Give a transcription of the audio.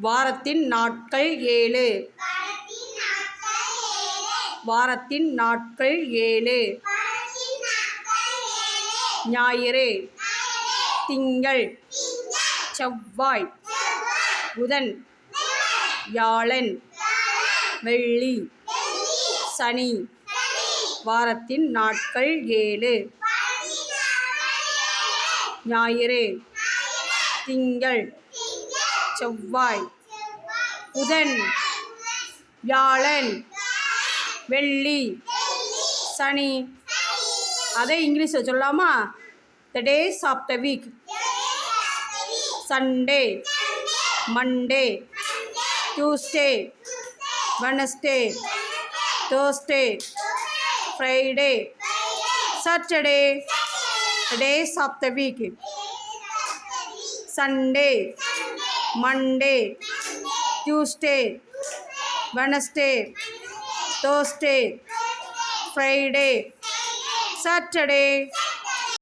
வாரத்தின் நாட்கள் 7. வாரத்தின் நாட்கள் 7. ஞாயிறு, திங்கள், செவ்வாய், புதன், வியாழன், வெள்ளி, சனி. வாரத்தின் நாட்கள் 7. ஞாயிறு, திங்கள், செவ்வாய், புதன், வியாழன், வெள்ளி, சனி. அதை இங்கிலீஷில் சொல்லலாமா? The days of the week: Sunday, Monday, Tuesday, Wednesday, Thursday, Friday, Saturday. The days of the week: Sunday, Monday, Tuesday, Wednesday, Thursday, Friday, Saturday.